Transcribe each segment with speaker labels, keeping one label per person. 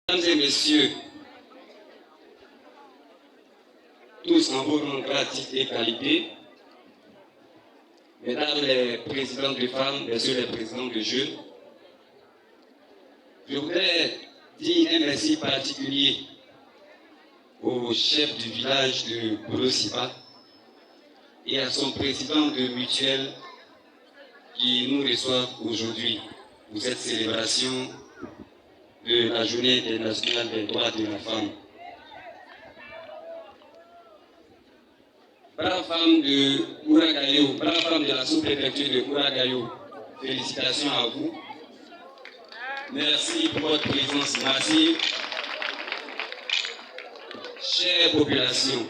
Speaker 1: Mesdames et messieurs, tous en vos rangs, grades, titres et qualités, mesdames les présidentes de femmes, messieurs les présidents de jeunes, je voudrais dire un merci particulier au chef du village de Bolosipa et à son président de mutuelle qui nous reçoivent aujourd'hui pour cette célébration de la Journée internationale des droits de la femme. Brave femme de Ouragayo, brave femme de la sous-préfecture de Ouragayo, félicitations à vous. Merci pour votre présence massive. Chère population,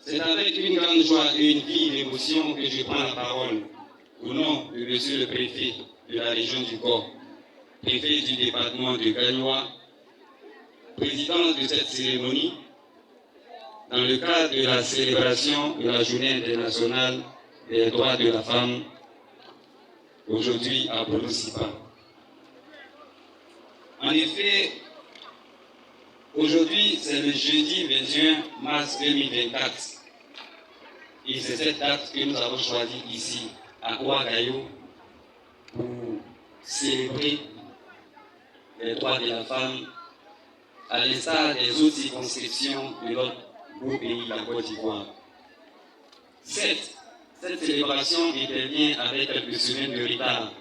Speaker 1: c'est avec une grande joie et une vive émotion que je prends la parole au nom de Monsieur le Préfet de la région du Corps, préfet du département de Gagnoa, président de cette cérémonie, dans le cadre de la célébration de la Journée internationale des droits de la femme, aujourd'hui à Bolosipa. En effet, aujourd'hui, c'est le jeudi 21 mars 2024. Et c'est cette date que nous avons choisie ici, à Ouagayo, pour célébrer les droits de la femme, à l'instar des autres circonscriptions de notre beau pays, la Côte d'Ivoire. Cette célébration intervient avec quelques semaines de retard,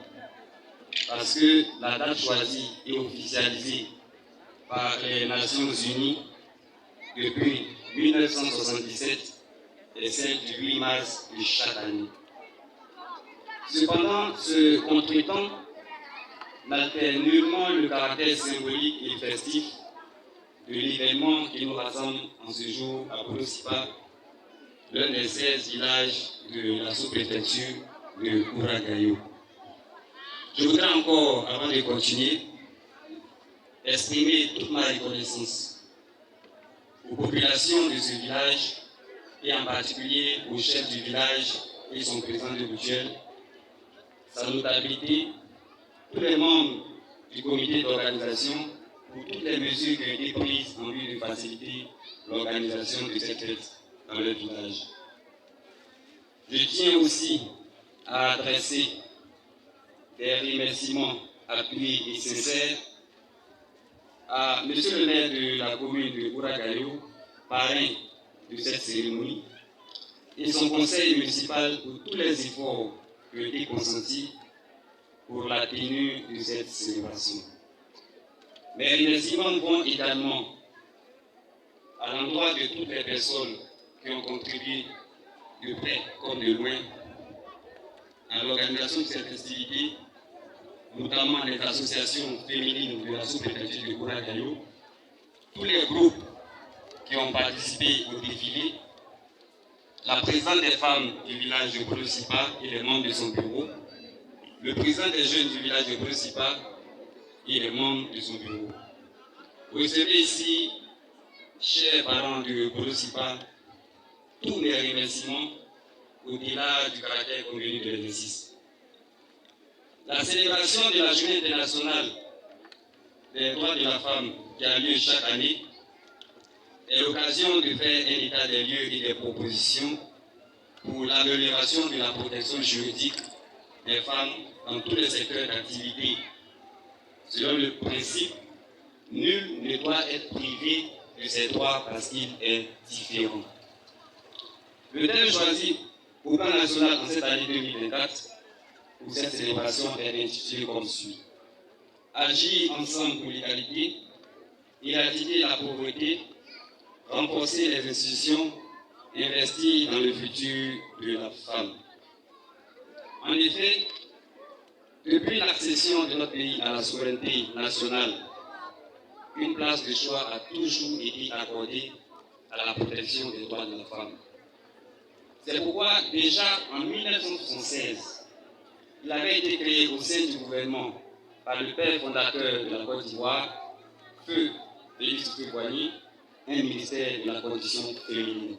Speaker 1: parce que la date choisie est officialisée par les Nations Unies depuis 1977 et celle du 8 mars de chaque année. Cependant, ce contretemps n'altère nullement le caractère symbolique et festif de l'événement qui nous rassemble en ce jour à Bolosipa, l'un des 16 villages de la sous-préfecture de Ouragayo. Je voudrais encore, avant de continuer, exprimer toute ma reconnaissance aux populations de ce village et en particulier au chef du village et son président de mutuelle, sa notabilité, tous les membres du comité d'organisation pour toutes les mesures qui ont été prises en vue de faciliter l'organisation de cette fête dans le village. Je tiens aussi à adresser des remerciements appuyés et sincères à M. le maire de la commune de Ouragayo, parrain de cette cérémonie, et son conseil municipal pour tous les efforts qui ont été consentis pour la tenue de cette célébration. Mes remerciements vont également à l'endroit de toutes les personnes qui ont contribué de près comme de loin à l'organisation de cette festivité, notamment les associations féminines de la sous-préfecture de Ouragayo, tous les groupes qui ont participé au défilé, la présidente des femmes du village de Bolosipa et les membres de son bureau, le président des jeunes du village de Bolosipa et les membres de son bureau. Vous recevez ici, chers parents de Bolosipa, tous mes remerciements au-delà du caractère convenu de l'exercice. La célébration de la Journée internationale des droits de la femme qui a lieu chaque année est l'occasion de faire un état des lieux et des propositions pour l'amélioration de la protection juridique des femmes dans tous les secteurs d'activité. Selon le principe, nul ne doit être privé de ses droits parce qu'il est différent. Le thème choisi au plan national en cette année 2024 pour cette célébration est intitulé comme suit: Agir ensemble pour l'égalité, éradiquer la pauvreté, renforcer les institutions, investir dans le futur de la femme. En effet, depuis l'accession de notre pays à la souveraineté nationale, une place de choix a toujours été accordée à la protection des droits de la femme. C'est pourquoi, déjà en 1976, il avait été créé au sein du gouvernement par le père fondateur de la Côte d'Ivoire, Feu Félix Houphouët-Boigny, un ministère de la condition féminine.